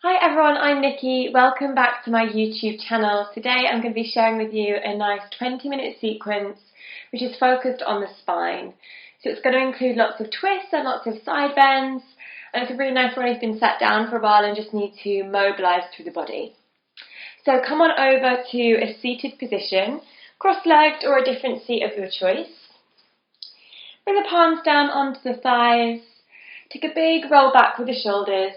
Hi everyone, I'm Nikki. Welcome back to my YouTube channel. Today I'm going to be sharing with you a nice 20-minute sequence which is focused on the spine. So it's going to include lots of twists and lots of side bends, and it's a really nice one if you've been sat down for a while and just need to mobilise through the body. So come on over to a seated position, cross-legged or a different seat of your choice. Bring the palms down onto the thighs, take a big roll back with the shoulders,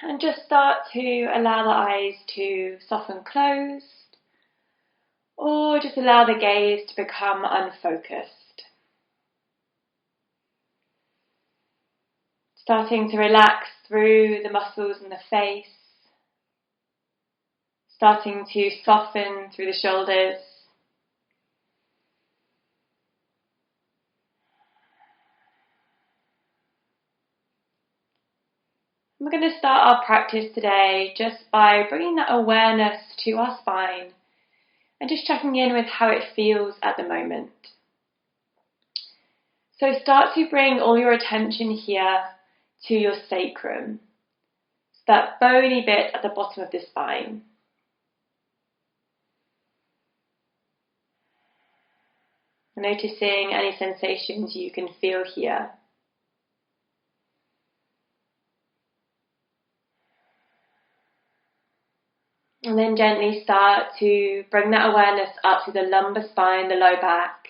and just start to allow the eyes to soften closed, or just allow the gaze to become unfocused. Starting to relax through the muscles in the face, starting to soften through the shoulders. We're going to start our practice today just by bringing that awareness to our spine and just checking in with how it feels at the moment. So start to bring all your attention here to your sacrum, that bony bit at the bottom of the spine. Noticing any sensations you can feel here. And then gently start to bring that awareness up to the lumbar spine, the low back.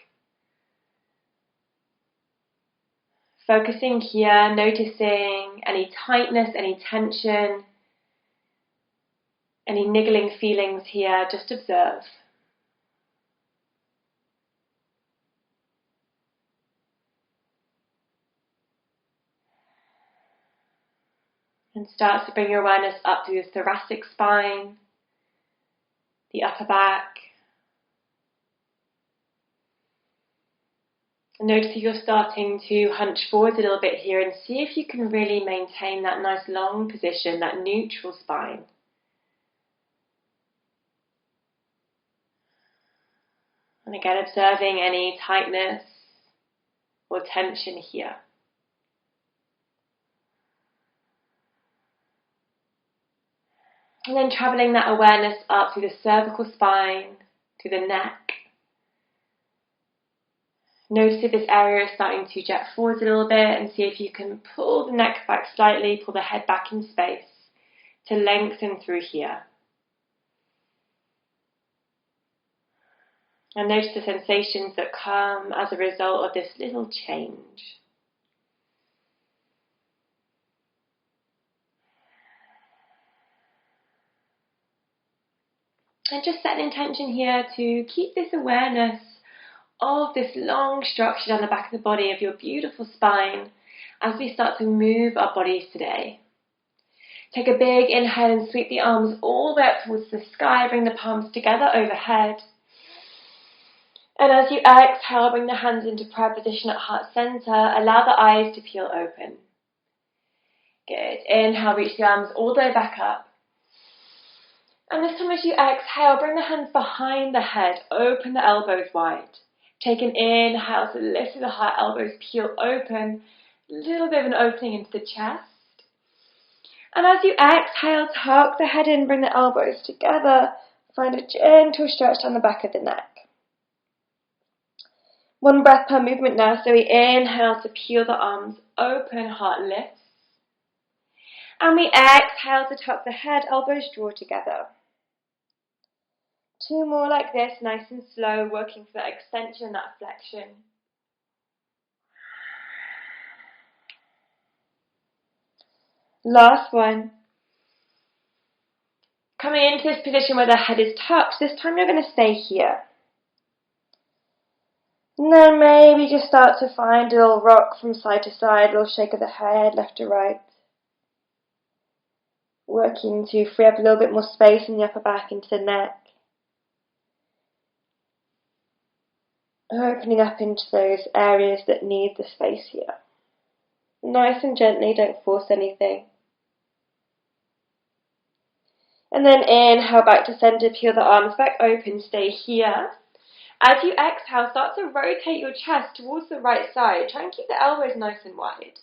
Focusing here, noticing any tightness, any tension, any niggling feelings here, just observe. And start to bring your awareness up to the thoracic spine, the upper back. And notice if you're starting to hunch forward a little bit here and see if you can really maintain that nice long position, that neutral spine. And again, observing any tightness or tension here. And then travelling that awareness up through the cervical spine, to the neck. Notice if this area is starting to jet forward a little bit and see if you can pull the neck back slightly, pull the head back in space to lengthen through here. And notice the sensations that come as a result of this little change. And just set an intention here to keep this awareness of this long structure down the back of the body of your beautiful spine as we start to move our bodies today. Take a big inhale and sweep the arms all the way up towards the sky. Bring the palms together overhead. And as you exhale, bring the hands into prayer position at heart center. Allow the eyes to peel open. Good. Inhale, reach the arms all the way back up. And this time as you exhale, bring the hands behind the head. Open the elbows wide. Take an inhale to lift through the heart, elbows peel open. A little bit of an opening into the chest. And as you exhale, tuck the head in, bring the elbows together. Find a gentle stretch down the back of the neck. One breath per movement now, so we inhale to peel the arms open, heart lifts. And we exhale to tuck the head, elbows draw together. Two more like this, nice and slow, working for that extension, that flexion. Last one. Coming into this position where the head is tucked, this time you're going to stay here. And then maybe just start to find a little rock from side to side, a little shake of the head, left to right. Working to free up a little bit more space in the upper back into the neck. Opening up into those areas that need the space here. Nice and gently, don't force anything. And then inhale back to center, peel the arms back open, stay here. As you exhale, start to rotate your chest towards the right side. Try and keep the elbows nice and wide.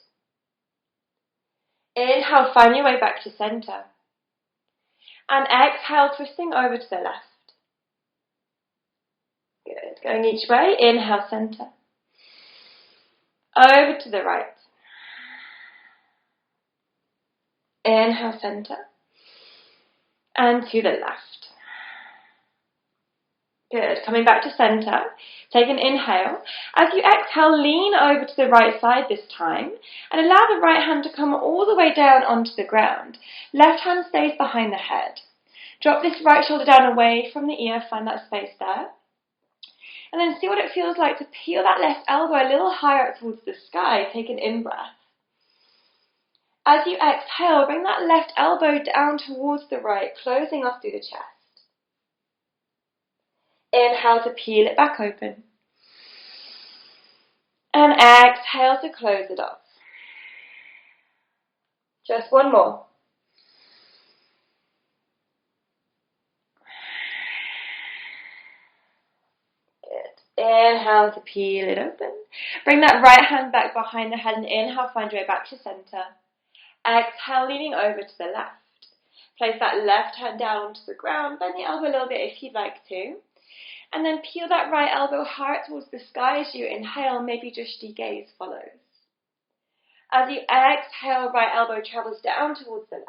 Inhale, find your way back to center. And exhale, twisting over to the left. Good. Going each way. Inhale, center. Over to the right. Inhale, center. And to the left. Good. Coming back to center. Take an inhale. As you exhale, lean over to the right side this time and allow the right hand to come all the way down onto the ground. Left hand stays behind the head. Drop this right shoulder down away from the ear. Find that space there. And then see what it feels like to peel that left elbow a little higher up towards the sky. Take an in-breath. As you exhale, bring that left elbow down towards the right, closing off through the chest. Inhale to peel it back open. And exhale to close it off. Just one more. Inhale to peel it open. Bring that right hand back behind the head and inhale, find your way back to center. Exhale, leaning over to the left. Place that left hand down onto the ground. Bend the elbow a little bit if you'd like to. And then peel that right elbow higher towards the sky as you inhale. Maybe drishti gaze follows. As you exhale, right elbow travels down towards the left.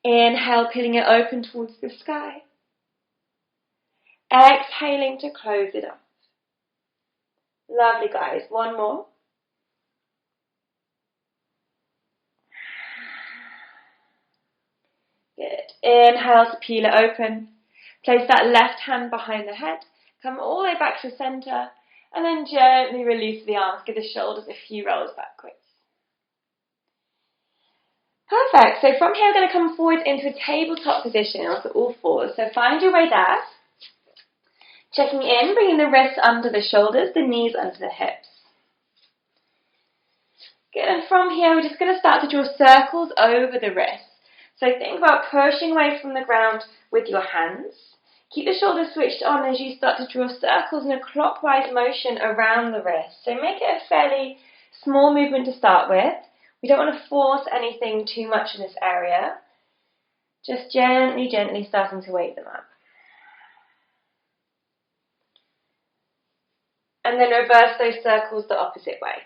Inhale, peeling it open towards the sky. Exhaling to close it off. Lovely, guys. One more. Good. Inhale to peel it open. Place that left hand behind the head. Come all the way back to center. And then gently release the arms. Give the shoulders a few rolls backwards. Perfect. So from here, we're going to come forward into a tabletop position, also all fours. So find your way there. Checking in, bringing the wrists under the shoulders, the knees under the hips. Good, and from here we're just going to start to draw circles over the wrists. So think about pushing away from the ground with your hands. Keep the shoulders switched on as you start to draw circles in a clockwise motion around the wrist. So make it a fairly small movement to start with. We don't want to force anything too much in this area. Just gently, gently starting to wake them up. And then reverse those circles the opposite way.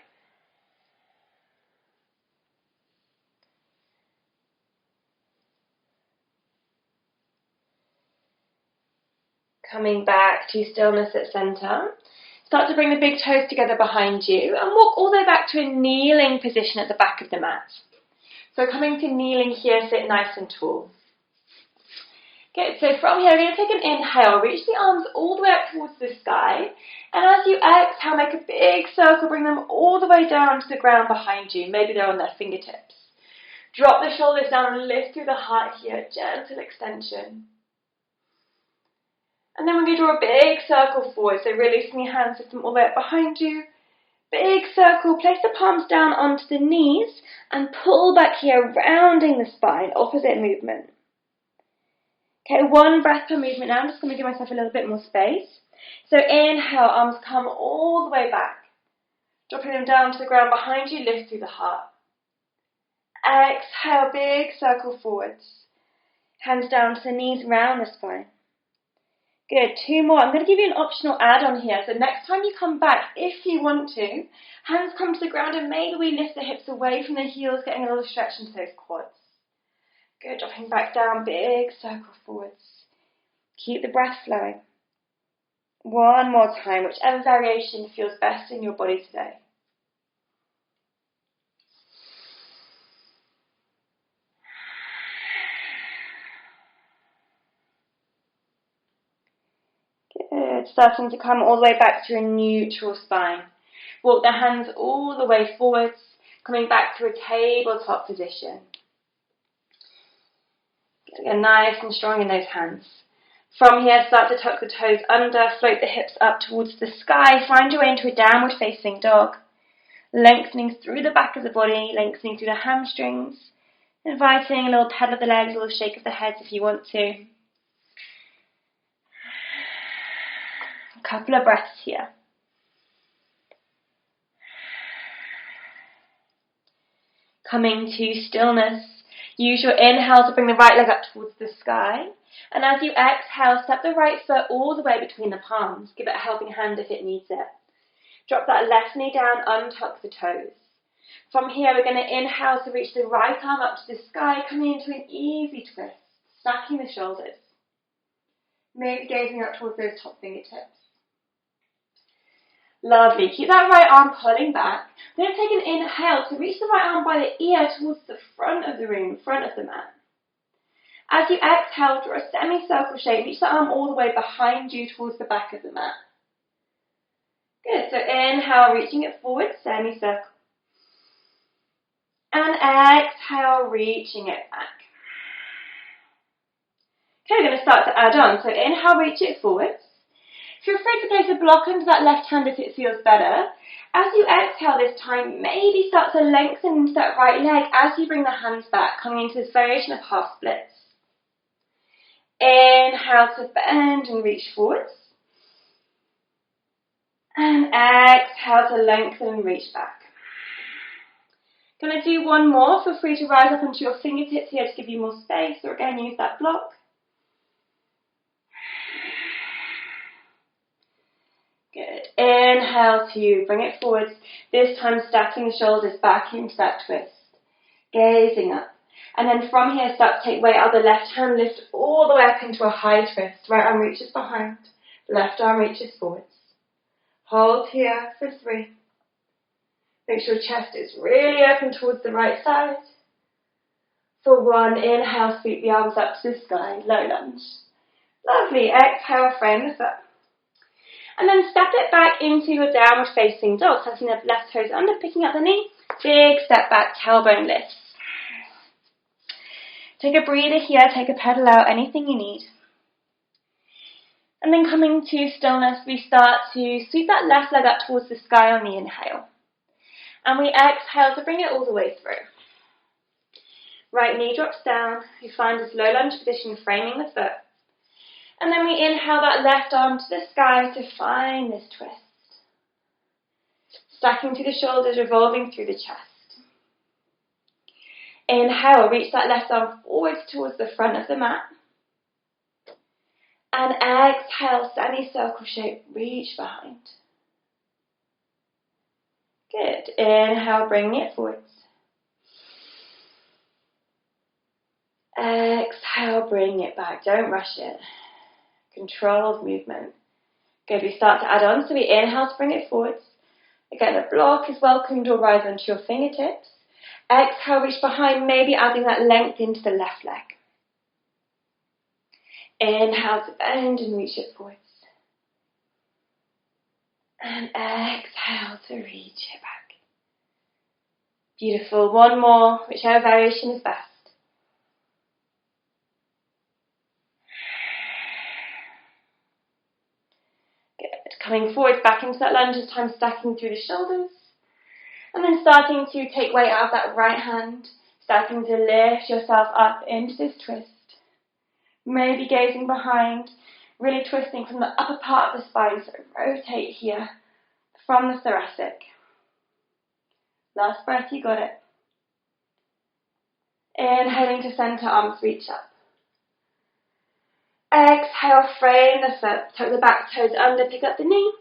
Coming back to stillness at center. Start to bring the big toes together behind you and walk all the way back to a kneeling position at the back of the mat. So coming to kneeling here, sit nice and tall. Good, so from here, we're going to take an inhale, reach the arms all the way up towards the sky, and as you exhale, make a big circle, bring them all the way down to the ground behind you. Maybe they're on their fingertips. Drop the shoulders down and lift through the heart here, gentle extension. And then we're going to draw a big circle forward, so releasing your hands, lift them all the way up behind you. Big circle, place the palms down onto the knees, and pull back here, rounding the spine, opposite movement. Okay, one breath per movement now. I'm just going to give myself a little bit more space. So inhale, arms come all the way back. Dropping them down to the ground behind you, lift through the heart. Exhale, big circle forwards. Hands down to the knees, round the spine. Good, two more. I'm going to give you an optional add-on here. So next time you come back, if you want to, hands come to the ground and maybe we lift the hips away from the heels, getting a little stretch into those quads. Good, dropping back down, big circle forwards. Keep the breath flowing. One more time, whichever variation feels best in your body today. Good, starting to come all the way back to a neutral spine. Walk the hands all the way forwards, coming back to a tabletop position. Get nice and strong in those hands. From here, start to tuck the toes under, float the hips up towards the sky, find your way into a downward facing dog. Lengthening through the back of the body, lengthening through the hamstrings, inviting a little pedal of the legs, a little shake of the head if you want to. A couple of breaths here. Coming to stillness. Use your inhale to bring the right leg up towards the sky. And as you exhale, step the right foot all the way between the palms. Give it a helping hand if it needs it. Drop that left knee down, untuck the toes. From here, we're going to inhale to reach the right arm up to the sky, coming into an easy twist, stacking the shoulders. Maybe gazing up towards those top fingertips. Lovely. Keep that right arm pulling back. We're going to take an inhale to reach the right arm by the ear towards the front of the room, front of the mat. As you exhale, draw a semicircle shape. Reach the arm all the way behind you towards the back of the mat. Good. So inhale, reaching it forward, semicircle. And exhale, reaching it back. Okay, we're going to start to add on. So inhale, reach it forwards. Feel free to place a block under that left hand if it feels better. As you exhale this time, maybe start to lengthen into that right leg as you bring the hands back, coming into this variation of half splits. Inhale to bend and reach forwards. And exhale to lengthen and reach back. Going to do one more. Feel free to rise up onto your fingertips here to give you more space, or again use that block. Good. Inhale to bring it forwards. This time stacking the shoulders back into that twist. Gazing up. And then from here start to take weight out of the left hand. Lift all the way up into a high twist. Right arm reaches behind. Left arm reaches forwards. Hold here for 3. Make sure chest is really open towards the right side. For 1, inhale, sweep the arms up to the sky. Low lunge. Lovely. Exhale, frame the foot. And then step it back into your downward facing dog, tucking the left toes under, picking up the knee. Big step back, tailbone lifts. Take a breather here, take a pedal out, anything you need. And then coming to stillness, we start to sweep that left leg up towards the sky on the inhale. And we exhale to bring it all the way through. Right knee drops down. You find this low lunge position, framing the foot. And then we inhale that left arm to the sky to find this twist. Stacking to the shoulders, revolving through the chest. Inhale, reach that left arm forwards towards the front of the mat. And exhale, semicircle shape, reach behind. Good. Inhale, bring it forwards. Exhale, bring it back. Don't rush it. Controlled movement. Good. We start to add on. So we inhale to bring it forwards. Again, a block is welcomed or rise onto your fingertips. Exhale, reach behind, maybe adding that length into the left leg. Inhale to bend and reach it forwards. And exhale to reach it back. Beautiful. One more, whichever variation is best. Good. Coming forwards back into that lunge, this time stacking through the shoulders. And then starting to take weight out of that right hand, starting to lift yourself up into this twist. Maybe gazing behind, really twisting from the upper part of the spine, so rotate here from the thoracic. Last breath, you got it. Inhaling to center, arms reach up. Exhale, frame the foot, tuck the back toes under, pick up the knee,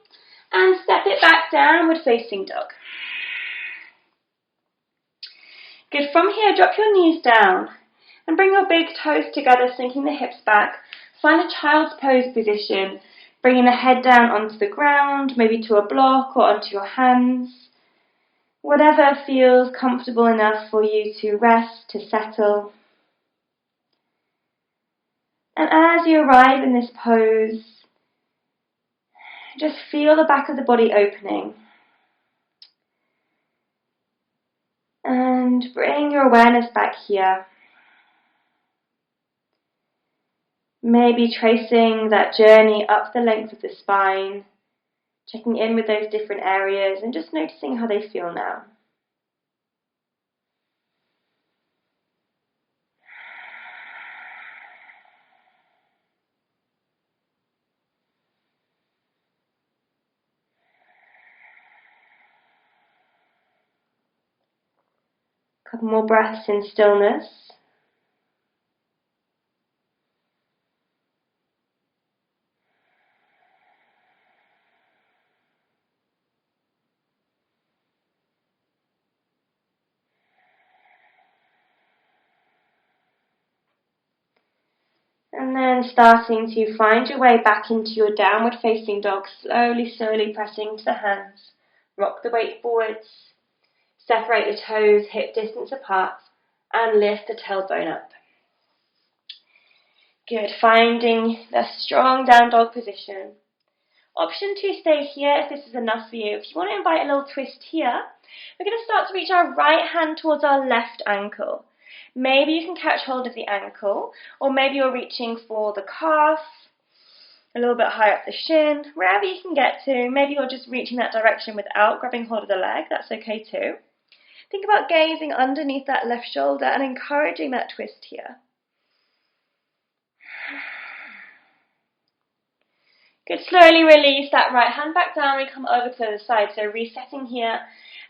and step it back, downward facing dog. Good. From here, drop your knees down and bring your big toes together, sinking the hips back. Find a child's pose position, bringing the head down onto the ground, maybe to a block or onto your hands. Whatever feels comfortable enough for you to rest, to settle. And as you arrive in this pose, just feel the back of the body opening. And bring your awareness back here. Maybe tracing that journey up the length of the spine, checking in with those different areas and just noticing how they feel now. Couple more breaths in stillness. And then starting to find your way back into your downward facing dog, slowly, slowly pressing to the hands. Rock the weight forwards. Separate the toes hip distance apart and lift the tailbone up. Good. Finding the strong down dog position. Option to stay here if this is enough for you. If you want to invite a little twist here, we're going to start to reach our right hand towards our left ankle. Maybe you can catch hold of the ankle, or maybe you're reaching for the calf, a little bit higher up the shin, wherever you can get to. Maybe you're just reaching that direction without grabbing hold of the leg. That's okay too. Think about gazing underneath that left shoulder and encouraging that twist here. Good. Slowly release that right hand back down. We come over to the other side. So resetting here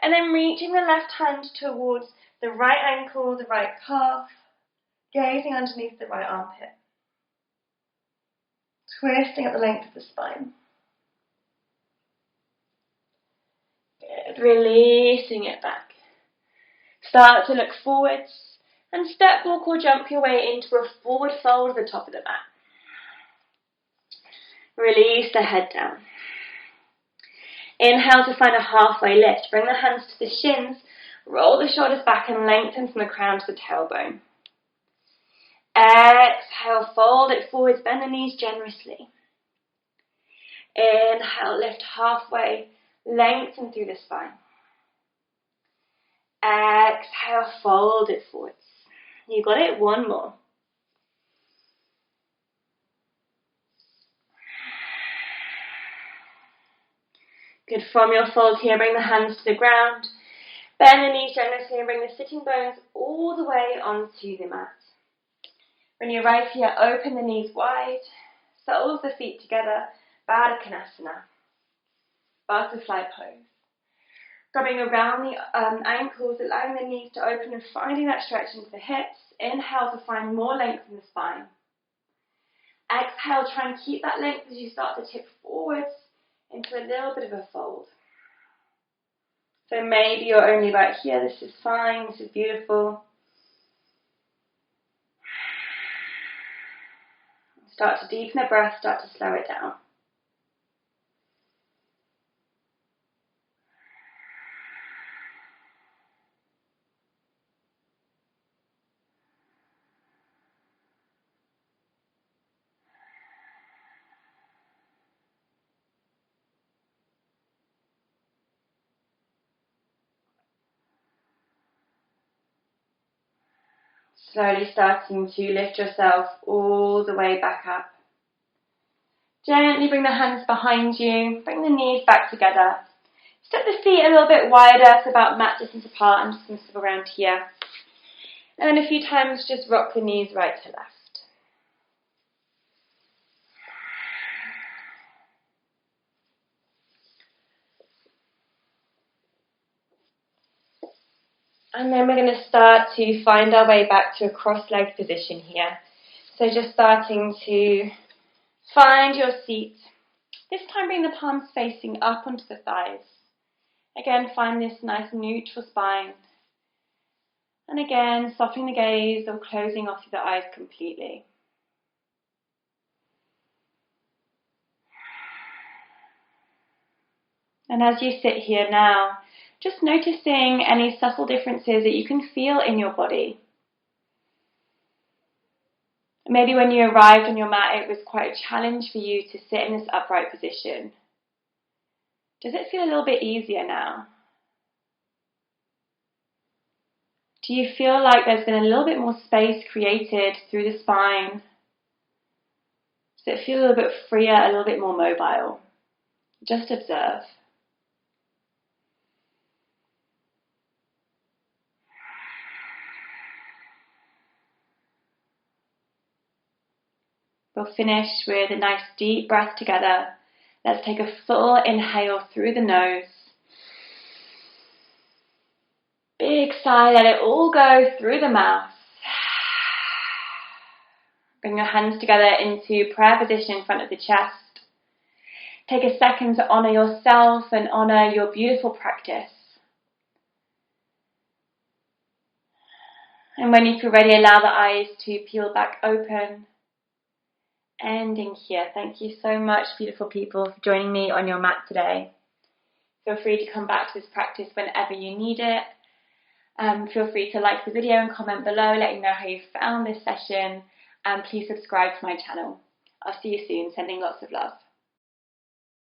and then reaching the left hand towards the right ankle, the right calf, gazing underneath the right armpit. Twisting at the length of the spine. Good. Releasing it back. Start to look forwards and step, walk or jump your way into a forward fold at the top of the mat. Release the head down. Inhale to find a halfway lift. Bring the hands to the shins. Roll the shoulders back and lengthen from the crown to the tailbone. Exhale, fold it forwards, bend the knees generously. Inhale, lift halfway, lengthen through the spine. Exhale, fold it forwards. You got it, one more. Good. From your fold here, bring the hands to the ground. Bend the knees generously and bring the sitting bones all the way onto the mat. When you arrive here, open the knees wide, soles of the feet together, Baddha Konasana, butterfly pose. Grabbing around the ankles, allowing the knees to open and finding that stretch into the hips. Inhale to find more length in the spine. Exhale, try and keep that length as you start to tip forwards into a little bit of a fold. So maybe you're only right here. This is fine. This is beautiful. Start to deepen the breath. Start to slow it down. Slowly starting to lift yourself all the way back up. Gently bring the hands behind you, bring the knees back together. Step the feet a little bit wider, so about mat distance apart. I'm just going to step around here. And then a few times just rock the knees right to left. And then we're going to start to find our way back to a cross-legged position here. So just starting to find your seat. This time bring the palms facing up onto the thighs. Again, find this nice neutral spine. And again, softening the gaze or closing off the eyes completely. And as you sit here now, just noticing any subtle differences that you can feel in your body. Maybe when you arrived on your mat, it was quite a challenge for you to sit in this upright position. Does it feel a little bit easier now? Do you feel like there's been a little bit more space created through the spine? Does it feel a little bit freer, a little bit more mobile? Just observe. We'll finish with a nice deep breath together. Let's take a full inhale through the nose. Big sigh, let it all go through the mouth. Bring your hands together into prayer position in front of the chest. Take a second to honour yourself and honour your beautiful practice. And when you feel ready, allow the eyes to peel back open. ending here. Thank you so much, beautiful people, for joining me on your mat today. Feel free to come back to this practice whenever you need it. Feel free to like the video and comment below, letting me know how you found this session, and please subscribe to my channel. I'll see you soon. Sending lots of love.